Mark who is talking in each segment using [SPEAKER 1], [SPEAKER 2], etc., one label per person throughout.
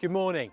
[SPEAKER 1] Good morning.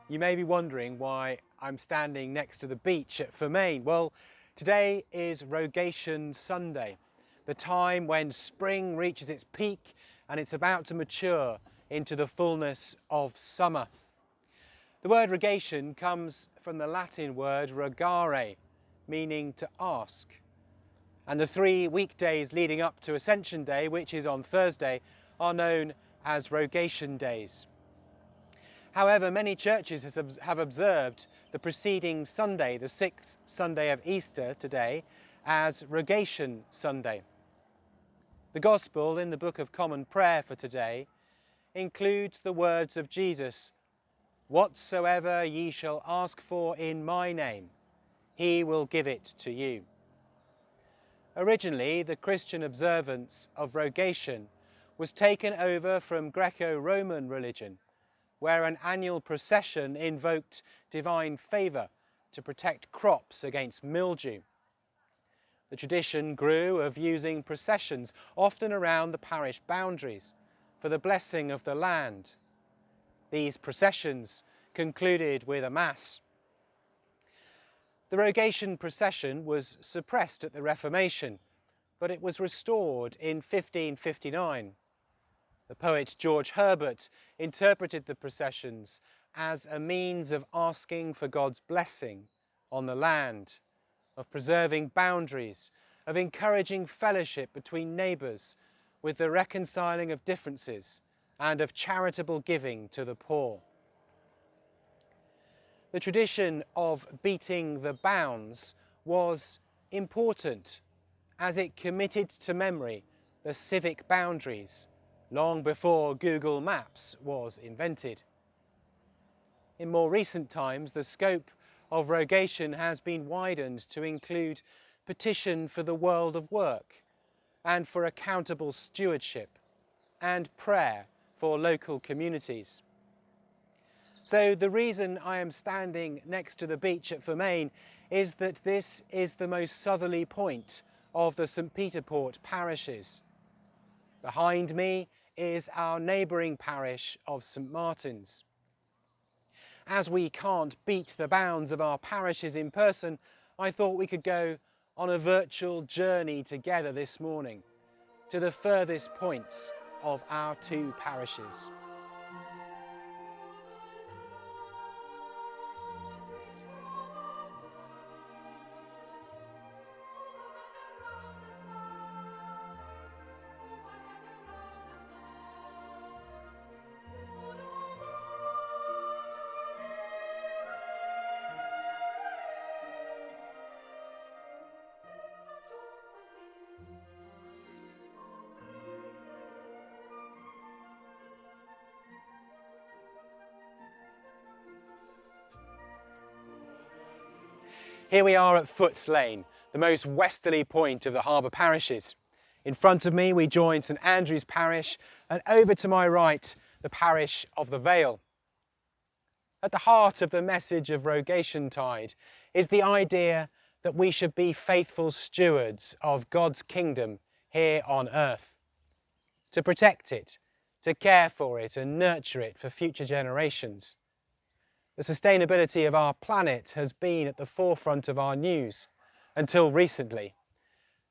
[SPEAKER 1] You may be wondering why I'm standing next to the beach at Fermain. Well, today is Rogation Sunday, the time when spring reaches its peak and it's about to mature into the fullness of summer. The word rogation comes from the Latin word rogare, meaning to ask. And the 3 weekdays leading up to Ascension Day, which is on Thursday, are known as Rogation days. However, many churches have observed the preceding Sunday, the 6th Sunday of Easter today, as Rogation Sunday. The Gospel in the Book of Common Prayer for today includes the words of Jesus, "Whatsoever ye shall ask for in my name, he will give it to you." Originally, the Christian observance of Rogation was taken over from Greco-Roman religion, where an annual procession invoked divine favour to protect crops against mildew. The tradition grew of using processions, often around the parish boundaries, for the blessing of the land. These processions concluded with a Mass. The Rogation procession was suppressed at the Reformation, but it was restored in 1559. The poet George Herbert interpreted the processions as a means of asking for God's blessing on the land, of preserving boundaries, of encouraging fellowship between neighbours with the reconciling of differences, and of charitable giving to the poor. The tradition of beating the bounds was important as it committed to memory the civic boundaries long before Google Maps was invented. In more recent times, the scope of Rogation has been widened to include petition for the world of work and for accountable stewardship and prayer for local communities. So the reason I am standing next to the beach at Fermain is that this is the most southerly point of the St Peter Port parishes. Behind me is our neighbouring parish of St Martin's. As we can't beat the bounds of our parishes in person, I thought we could go on a virtual journey together this morning to the furthest points of our 2 parishes. Here we are at Foot's Lane, the most westerly point of the Harbour parishes. In front of me we join St Andrew's Parish, and over to my right the parish of the Vale. At the heart of the message of Rogation Tide is the idea that we should be faithful stewards of God's kingdom here on earth, to protect it, to care for it and nurture it for future generations. The sustainability of our planet has been at the forefront of our news until recently.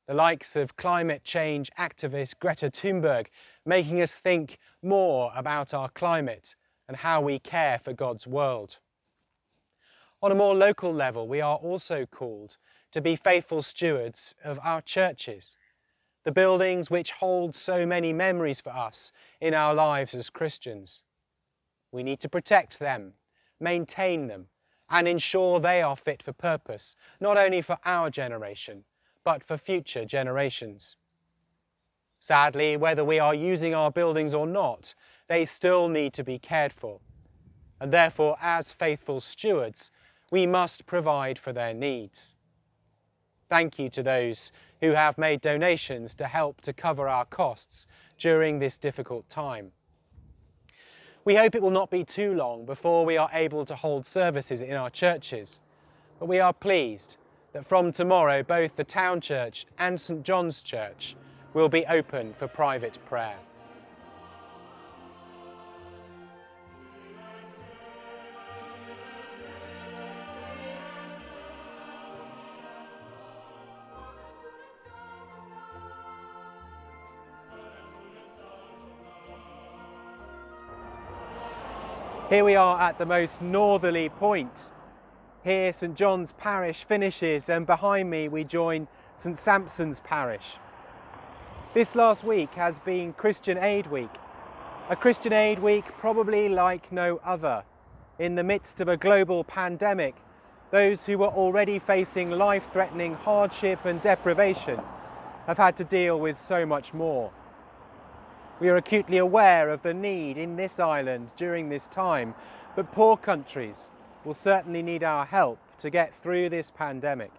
[SPEAKER 1] The likes of climate change activist Greta Thunberg making us think more about our climate and how we care for God's world. On a more local level, we are also called to be faithful stewards of our churches, the buildings which hold so many memories for us in our lives as Christians. We need to protect them, maintain them, and ensure they are fit for purpose, not only for our generation, but for future generations. Sadly, whether we are using our buildings or not, they still need to be cared for. And therefore, as faithful stewards, we must provide for their needs. Thank you to those who have made donations to help to cover our costs during this difficult time. We hope it will not be too long before we are able to hold services in our churches, but we are pleased that from tomorrow both the Town Church and St John's Church will be open for private prayer. Here we are at the most northerly point. Here St John's Parish finishes, and behind me we join St Sampson's Parish. This last week has been Christian Aid Week. A Christian Aid Week probably like no other. In the midst of a global pandemic, those who were already facing life-threatening hardship and deprivation have had to deal with so much more. We are acutely aware of the need in this island during this time, but poor countries will certainly need our help to get through this pandemic.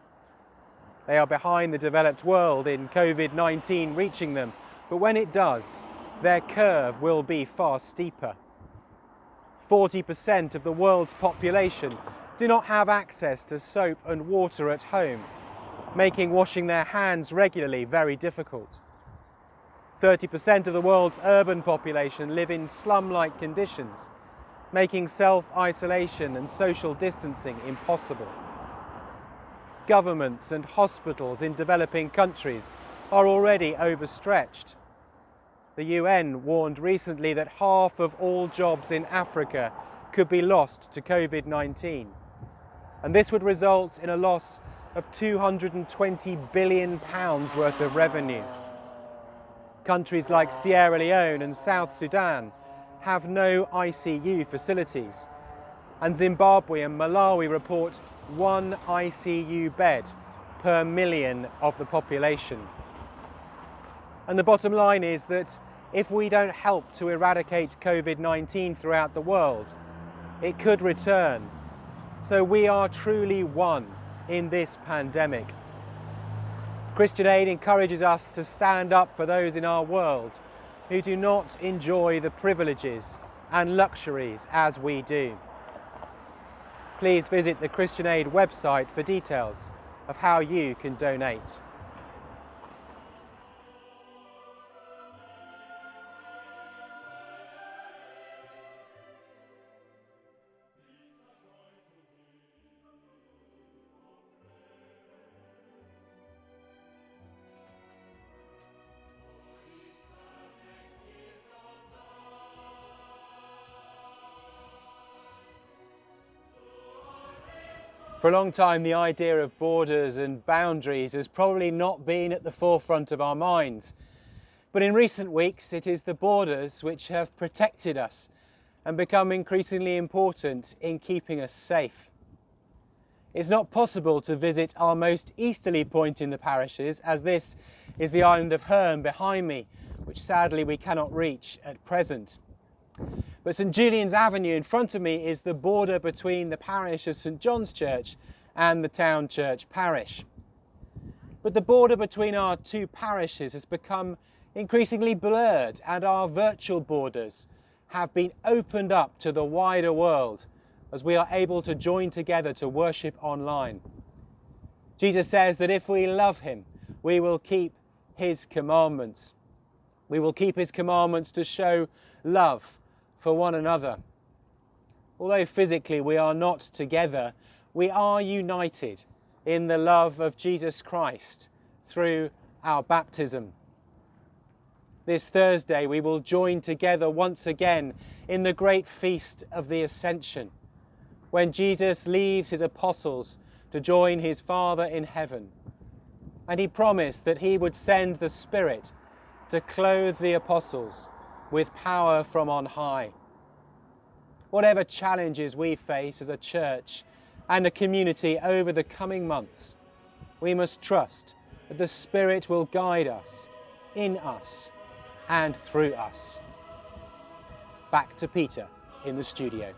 [SPEAKER 1] They are behind the developed world in COVID-19 reaching them, but when it does, their curve will be far steeper. 40% of the world's population do not have access to soap and water at home, making washing their hands regularly very difficult. 30% of the world's urban population live in slum-like conditions, making self-isolation and social distancing impossible. Governments and hospitals in developing countries are already overstretched. The UN warned recently that half of all jobs in Africa could be lost to COVID-19, and this would result in a loss of £220 billion worth of revenue. Countries like Sierra Leone and South Sudan have no ICU facilities, and Zimbabwe and Malawi report 1 ICU bed per million of the population. And the bottom line is that if we don't help to eradicate COVID-19 throughout the world, it could return. So we are truly one in this pandemic. Christian Aid encourages us to stand up for those in our world who do not enjoy the privileges and luxuries as we do. Please visit the Christian Aid website for details of how you can donate. For a long time, the idea of borders and boundaries has probably not been at the forefront of our minds. But in recent weeks, it is the borders which have protected us and become increasingly important in keeping us safe. It's not possible to visit our most easterly point in the parishes, as this is the island of Herne behind me, which sadly we cannot reach at present. But St Julian's Avenue in front of me is the border between the parish of St John's Church and the town church parish. But the border between our two parishes has become increasingly blurred, and our virtual borders have been opened up to the wider world as we are able to join together to worship online. Jesus says that if we love him, we will keep his commandments. We will keep his commandments to show love for one another. Although physically we are not together, we are united in the love of Jesus Christ through our baptism. This Thursday we will join together once again in the great feast of the Ascension, when Jesus leaves his apostles to join his Father in heaven. And he promised that he would send the Spirit to clothe the apostles with power from on high. Whatever challenges we face as a church and a community over the coming months, we must trust that the Spirit will guide us, in us and through us. Back to Peter in the studio.